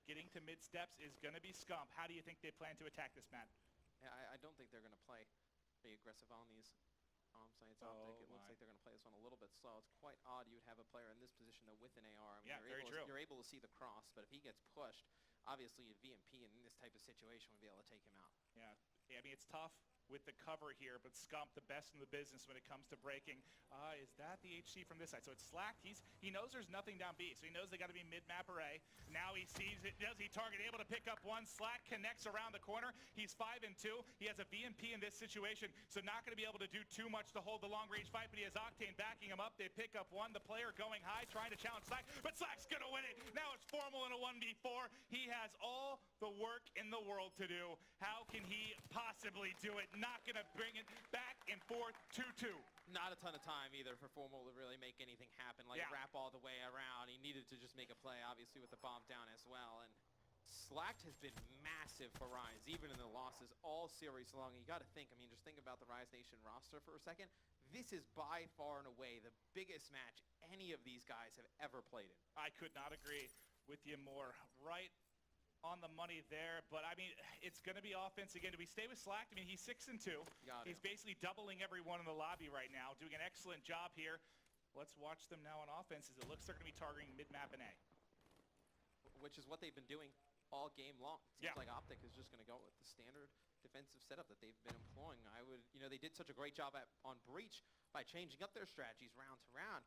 getting to mid steps is going to be Scump. How do you think they plan to attack this, Matt? Yeah, I don't think they're going to play pretty aggressive on these sites. Optic. It looks like they're going to play this one a little bit slow. It's quite odd you would have a player in this position though with an AR. I mean, you're able to see the cross, but if he gets pushed, obviously a VMP in this type of situation would be able to take him out. Yeah, I mean, it's tough with the cover here, but Scump, the best in the business when it comes to breaking. Is that the HC from this side? So it's slacked. He knows there's nothing down B, so he knows they got to be mid-map array. Now he sees it. Does he target? Able to pick up one. Slack connects around the corner. He's 5 and 2. He has a VMP in this situation, so not going to be able to do too much to hold the long-range fight, but he has Octane backing him up. They pick up one. The player going high, trying to challenge Slack, but Slack's going to win it. Now it's Formal in a 1v4. He has all the work in the world to do. How can he possibly do it? Not going to bring it back and forth 2-2. Not a ton of time either for Formal to really make anything happen, like wrap all the way around. He needed to just make a play, obviously, with the bomb down as well. And Slacked has been massive for Rise, even in the losses all series long. You got to think, I mean, just think about the Rise Nation roster for a second. This is by far and away the biggest match any of these guys have ever played in. I could not agree with you more. Right on the money there, but I mean, it's going to be offense again. Do we stay with Slack? I mean, he's 6 and 2. He's basically doubling everyone in the lobby right now, doing an excellent job here. Let's watch them now on offense as it looks they're going to be targeting mid-map and A. Which is what they've been doing all game long. It seems like Optic is just going to go with the standard defensive setup that they've been employing. They did such a great job on Breach by changing up their strategies round to round.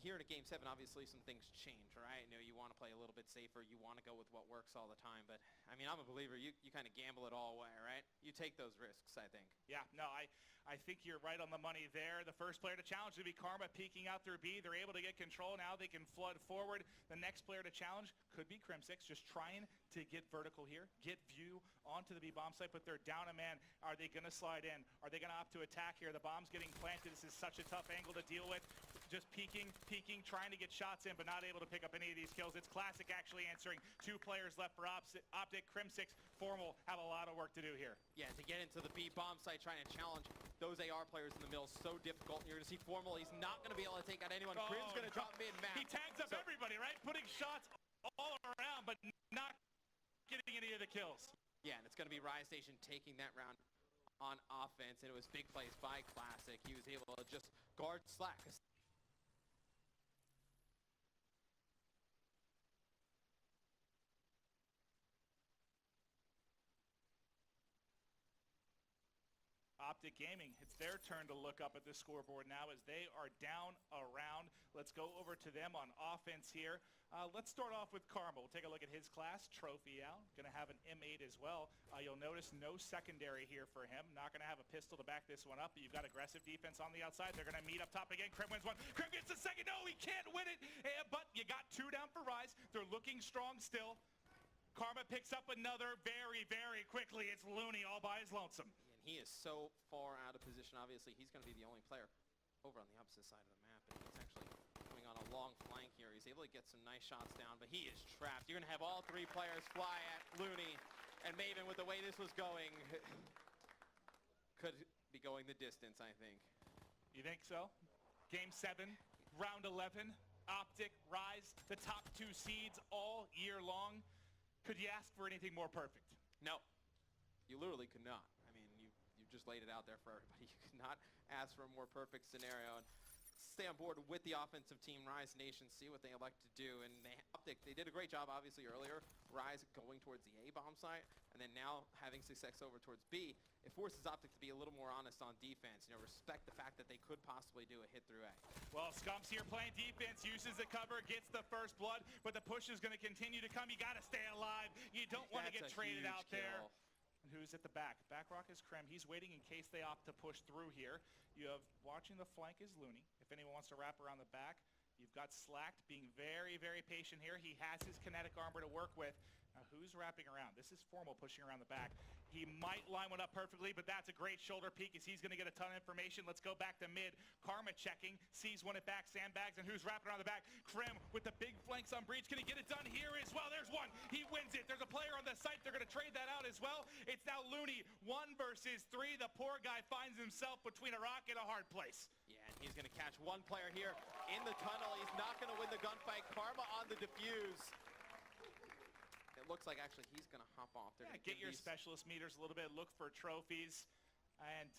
Here in a Game 7, obviously some things change, right? You want to play a little bit safer. You want to go with what works all the time. But, I mean, I'm a believer. You kind of gamble it all away, right? You take those risks, I think. Yeah, no, I think you're right on the money there. The first player to challenge would be Karma peeking out through B. They're able to get control. Now they can flood forward. The next player to challenge could be Crim6, just trying to get vertical here, get view onto the B bomb site, but they're down a man. Are they going to slide in? Are they going to opt to attack here? The bomb's getting planted. This is such a tough angle to deal with. Just peeking, trying to get shots in, but not able to pick up any of these kills. It's Classic actually answering. 2 players left for Optic. Crim6, Formal have a lot of work to do here. Yeah, to get into the B bomb site, trying to challenge those AR players in the middle, so difficult. And you're going to see Formal. He's not going to be able to take out anyone. Crim's going to drop mid-map. He tags up everybody, right? Putting shots all around, but not getting any of the kills. Yeah, and it's going to be Rise Nation taking that round on offense, and it was big plays by Classic. He was able to just guard Slack. Optic Gaming, it's their turn to look up at the scoreboard now as they are down a round. Let's go over to them on offense here. Let's start off with Karma. We'll take a look at his class. Trophy out. Going to have an M8 as well. You'll notice no secondary here for him. Not going to have a pistol to back this one up, but you've got aggressive defense on the outside. They're going to meet up top again. Krim wins one. Krim gets the second. No, he can't win it. But you got 2 down for Rise. They're looking strong still. Karma picks up another very, very quickly. It's Looney all by his lonesome. He is so far out of position. Obviously, he's going to be the only player over on the opposite side of the map, and he's actually coming on a long flank here. He's able to get some nice shots down, but he is trapped. You're going to have all 3 players fly at Looney, and Maven, with the way this was going, could be going the distance, I think. You think so? Game 7, round 11, Optic, Rise, the top 2 seeds all year long. Could you ask for anything more perfect? No. You literally could not. I mean, you just laid it out there for everybody. You could not ask for a more perfect scenario. And stay on board with the offensive team, Rise Nation, see what they elect to do. And Optic, they did a great job, obviously, earlier. Rise going towards the A bomb site, and then now having success over towards B. It forces Optic to be a little more honest on defense. Respect the fact that they could possibly do a hit through A. Well, Scump's here playing defense, uses the cover, gets the first blood, but the push is going to continue to come. You got to stay alive. You don't want to get traded out there. And who's at the back? Back rock is Krem. He's waiting in case they opt to push through here. You have watching the flank is Looney. If anyone wants to wrap around the back, you've got Slacked being very, very patient here. He has his kinetic armor to work with. Now, who's wrapping around? This is Formal pushing around the back. He might line one up perfectly, but that's a great shoulder peek as he's going to get a ton of information. Let's go back to mid. Karma checking, sees one at back, sandbags, and who's wrapping around the back? Krem with the big flanks on Breach. Can he get it done here as well? There's one. He wins it. There's a player on the site. They're going to trade that out as well. It's now Looney, 1 versus 3. The poor guy finds himself between a rock and a hard place. Yeah, and he's going to catch one player here in the tunnel. He's not going to win the gunfight. Karma on the defuse. looks like actually he's going to hop off. Yeah, get your specialist meters a little bit, look for trophies. And,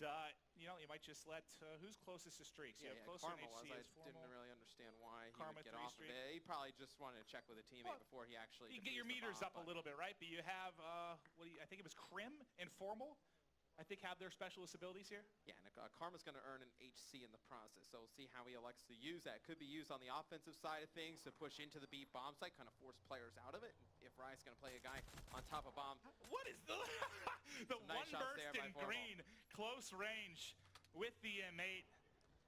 you know, you might just let, who's closest to streaks? Yeah, closer Karma HC was. I didn't really understand why he would get off of it. He probably just wanted to check with a teammate before he actually you get your meters up a little bit, right? But you have, I think it was Krim and Formal, I think, have their specialist abilities here. Yeah, and Karma's going to earn an HC in the process, so we'll see how he elects to use that. Could be used on the offensive side of things to push into the B bomb site, kind of force players out of it. If Rye's going to play a guy on top of bomb. What is the the nice one burst in green, close range with the M8,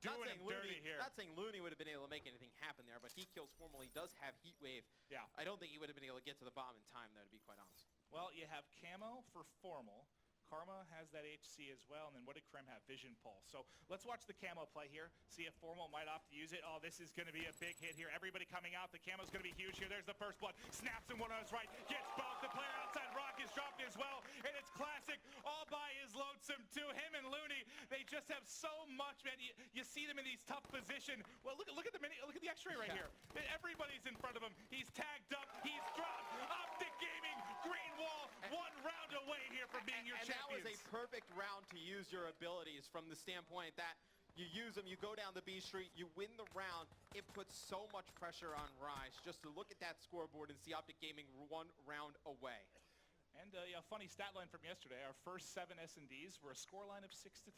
doing him dirty here. Not saying Looney would have been able to make anything happen there, but he kills Formal. He does have Heat Wave. Yeah. I don't think he would have been able to get to the bomb in time, though, to be quite honest. Well, you have Camo for Formal. Karma has that HC as well, and then what did Krim have? Vision Pulse. So let's watch the Camo play here, see if Formal might opt to use it. Oh, this is going to be a big hit here. Everybody coming out. The Camo's going to be huge here. There's the first blood. Snaps in one on his right. Gets both. The player outside Rock is dropped as well, and it's Classic all by his lonesome to him and Looney. They just have so much, man. You see them in these tough position. Well, look at the X-ray right here. Everybody's in front of him. He's tagged up. He's dropped. Optic Gaming, green wall, one round away here from being your champions. That was a perfect round to use your abilities from the standpoint that you use them, you go down the B street, you win the round. It puts so much pressure on Rise just to look at that scoreboard and see Optic Gaming one round away. And a funny stat line from yesterday, our first 7 S&Ds were a scoreline of 6-3.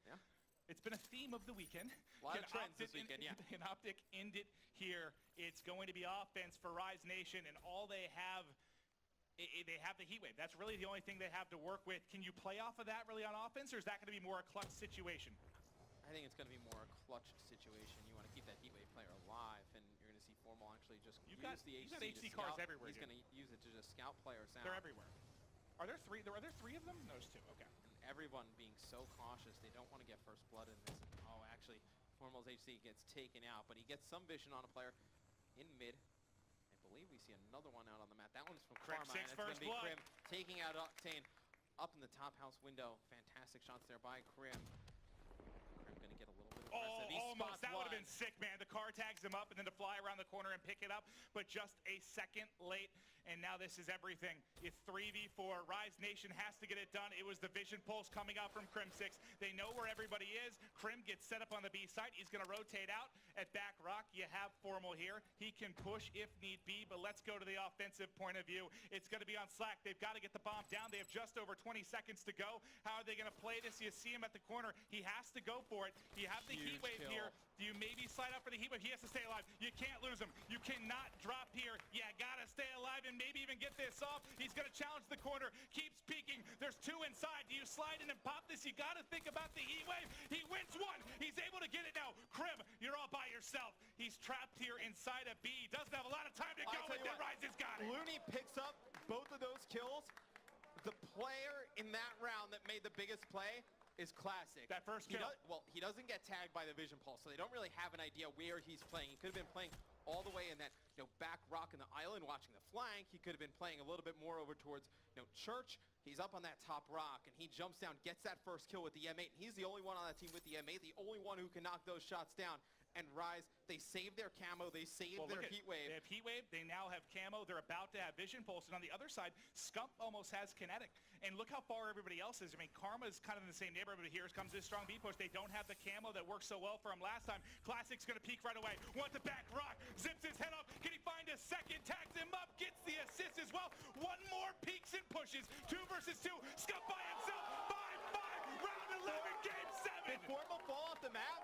Yeah. It's been a theme of the weekend. A lot of trends this weekend, yeah. And Optic end it here. It's going to be offense for Rise Nation, and all they have, they have the Heat Wave. That's really the only thing they have to work with. Can you play off of that really on offense, or is that going to be more a clutch situation? I think it's going to be more a clutch situation. You want to keep that Heat Wave player alive, and you're going to see Formal actually just use the HC. You've got HC cars everywhere. He's going to use it to just scout players out. They're everywhere. Are there three? Are there 3 of them? No, there's 2. Okay. And everyone being so cautious. They don't want to get first blood in this. Oh, actually, Formal's HC gets taken out, but he gets some vision on a player in mid. I believe we see another one out on the map. That one's from Karma, and it's going to be Krim taking out Octane up in the top house window. Fantastic shots there by Krim. Krim going to get a little bit aggressive. Oh, almost. That would have been sick, man. The car tags him up, and then to fly around the corner and pick it up, but just a second late. And now this is everything. It's 3v4. Rise Nation has to get it done. It was the vision pulse coming out from Krim 6. They know where everybody is. Krim gets set up on the B site. He's going to rotate out at back rock. You have Formal here. He can push if need be, but let's go to the offensive point of view. It's going to be on Slack. They've got to get the bomb down. They have just over 20 seconds to go. How are they going to play this? You see him at the corner. He has to go for it. You have the Heat Wave here. Do you maybe slide out for the Heat Wave? He has to stay alive. You can't lose him. You cannot drop here. You got to stay alive and maybe even get this off. He's going to challenge the corner. Keeps peeking. There's 2 inside. Do you slide in and pop this? You got to think about the Heat Wave. He wins 1. He's able to get it now. Krim, you're all by yourself. He's trapped here inside a B. Doesn't have a lot of time to go, but then Rise has got it. Looney picks up both of those kills. The player in that round that made the biggest play is Classic. That first kill. He doesn't get tagged by the vision pulse, so they don't really have an idea where he's playing. He could have been playing all the way in that back rock in the island watching the flank. He could have been playing a little bit more over towards Church. He's up on that top rock, and he jumps down, gets that first kill with the M8. And he's the only one on that team with the M8, the only one who can knock those shots down. And Rise, they save their camo, they save their Heat Wave. They have Heat Wave, they now have camo, they're about to have vision pulse, and on the other side, Scump almost has kinetic. And look how far everybody else is. I mean, Karma's kind of in the same neighborhood, but here comes this strong B push. They don't have the camo that worked so well for him last time. Classic's gonna peek right away. Want the back rock, zips his head off. Can he find a second? Tags him up, gets the assist as well. 1 more peeks and pushes. 2 versus 2. Scump by himself. 5-5, round 11, game 7. Did Formal fall off the map?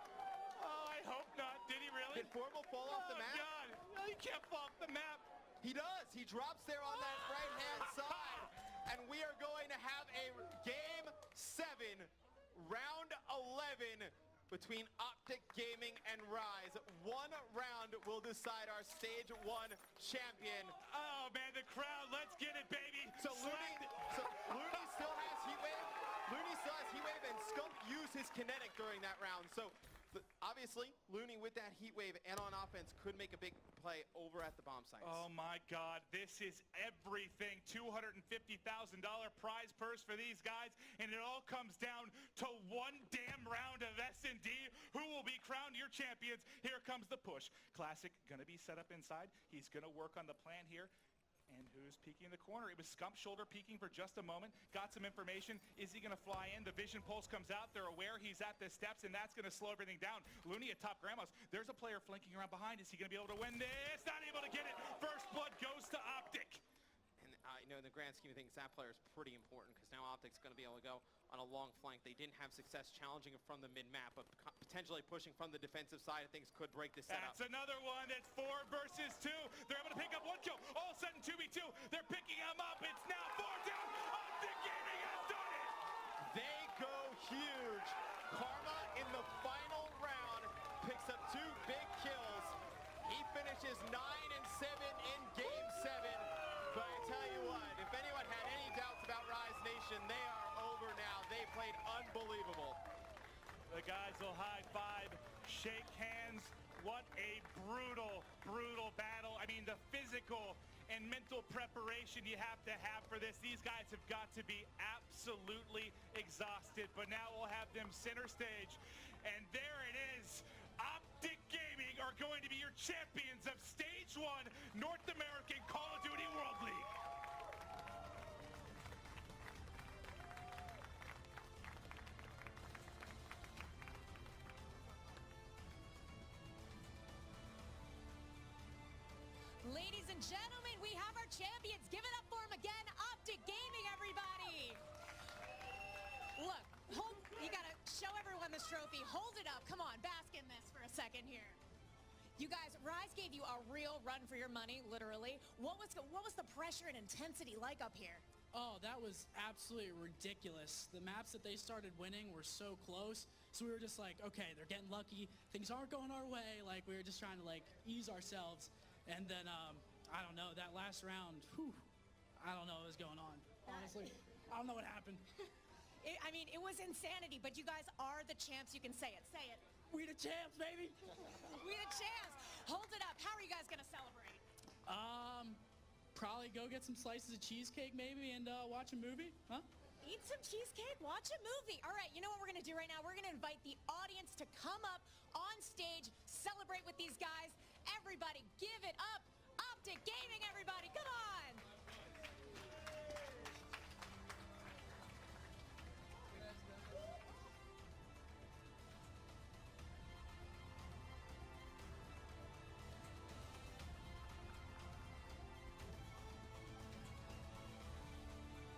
I hope not. Did he really? Did Formal fall off the map? Oh, God. No, he can't fall off the map. He does. He drops there on that right-hand side. And we are going to have a game 7, round 11 between Optic Gaming and Rise. 1 round will decide our stage 1 champion. Oh, man, the crowd. Let's get it, baby. So Looney still has Heat Wave. Looney still has Heat Wave, and Scump used his kinetic during that round. So obviously, Looney with that Heat Wave and on offense could make a big play over at the bomb sites. Oh, my God. This is everything. $250,000 prize purse for these guys, and it all comes down to 1 damn round of S&D. Who will be crowned your champions? Here comes the push. Classic going to be set up inside. He's going to work on the plan here. And who's peeking in the corner? It was Scump Shoulder peeking for just a moment. Got some information. Is he going to fly in? The vision pulse comes out. They're aware he's at the steps, and that's going to slow everything down. Looney at top grandma's. There's a player flanking around behind. Is he going to be able to win this? Not able to get it. First blood goes to Optic. And in the grand scheme of things, that player is pretty important because now Optic's going to be able to go on a long flank. They didn't have success challenging him from the mid-map, but potentially pushing from the defensive side of things could break the setup. That's another one. It's 4 versus 2. They're able to pick up 1 kill. All of a sudden, 2v2. They're picking him up. It's now 4 down. Optic Gaming has done it. They go huge. Karma in the final round picks up 2 big kills. He finishes 9-7 in Game 7. But I tell you what, if anyone had any doubts about Rise Nation, they are over now. They played unbelievable. The guys will high five, shake hands. What a brutal, brutal battle. I mean, the physical and mental preparation you have to have for this. These guys have got to be absolutely exhausted. But now we'll have them center stage. And there it is. Optic Gaming are going to be your champions of Stage 1 North American Call of Duty World League. Ladies and gentlemen, we have our champions. Give it up for them again. Optic Gaming, everybody. Look, you gotta show everyone this trophy. Hold it up. Come on, bask in this for a second here. You guys, Rise gave you a real run for your money, literally. What was the pressure and intensity like up here? Oh, that was absolutely ridiculous. The maps that they started winning were so close. So we were just like, okay, they're getting lucky. Things aren't going our way. Like, we were just trying to, like, ease ourselves. And then, I don't know, that last round, I don't know what was going on. Honestly, I don't know what happened. I mean, it was insanity, but you guys are the champs. You can say it. Say it. We the champs, baby. We the champs. Hold it up. How are you guys going to celebrate? Probably go get some slices of cheesecake maybe and watch a movie, huh? Eat some cheesecake, watch a movie. All right, you know what we're going to do right now? We're going to invite the audience to come up on stage, celebrate with these guys. Everybody, give it up. Optic Gaming, everybody, come on.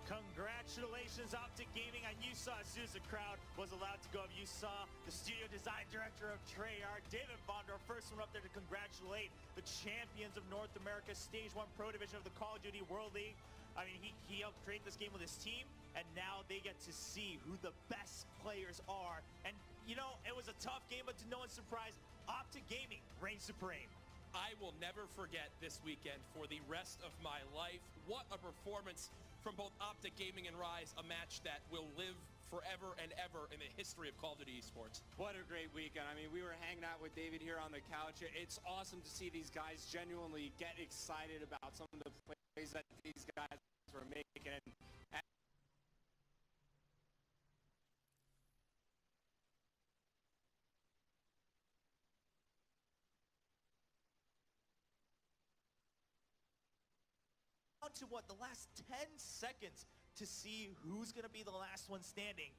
Congratulations, Optic Gaming. And you saw as soon as the crowd was allowed to go up, you saw the studio design director of Treyarch, David Bondor, first one up there to congratulate the champions of North America Stage 1 Pro Division of the Call of Duty World League. I mean, he helped create this game with his team, and now they get to see who the best players are. And, you know, it was a tough game, but to no one's surprise, Optic Gaming reigns supreme. I will never forget this weekend for the rest of my life. What a performance from both Optic Gaming and Rise, a match that will live forever and ever in the history of Call of Duty esports. What a great weekend. I mean, we were hanging out with David here on the couch. It's awesome to see these guys genuinely get excited about some of the plays that these guys were making. And to what, the last 10 seconds to see who's going to be the last one standing.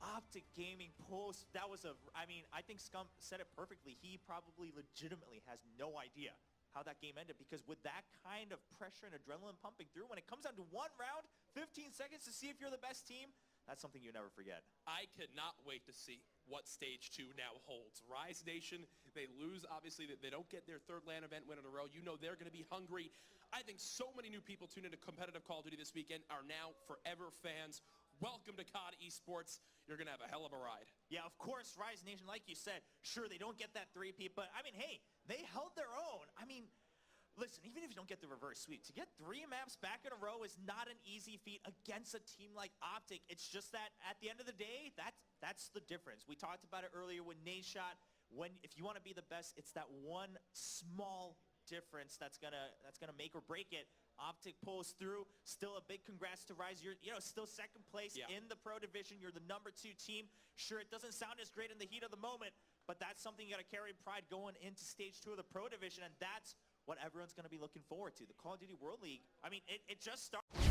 Optic Gaming post, that was I mean, I think Scump said it perfectly. He probably legitimately has no idea how that game ended, because with that kind of pressure and adrenaline pumping through, when it comes down to one round, 15 seconds to see if you're the best team, that's something you never forget. I cannot wait to see what Stage 2 now holds. Rise Nation, they lose, obviously, they don't get their third LAN event win in a row. You know they're going to be hungry. I think so many new people tuned into competitive Call of Duty this weekend are now forever fans. Welcome to COD Esports. You're going to have a hell of a ride. Yeah, of course, Rise Nation, like you said, sure, they don't get that three-peat, but, I mean, hey, they held their own. I mean, listen, even if you don't get the reverse sweep, to get 3 maps back in a row is not an easy feat against a team like Optic. It's just that at the end of the day, that's the difference. We talked about it earlier with Nadeshot. If you want to be the best, it's that one small difference that's gonna make or break it. Optic pulls through. Still a big congrats to Rise. You're still second place in the Pro Division. You're the #2 team. Sure, it doesn't sound as great in the heat of the moment, but that's something you got to carry pride going into Stage 2 of the Pro Division, and that's what everyone's going to be looking forward to. The Call of Duty World League, I mean, it just started.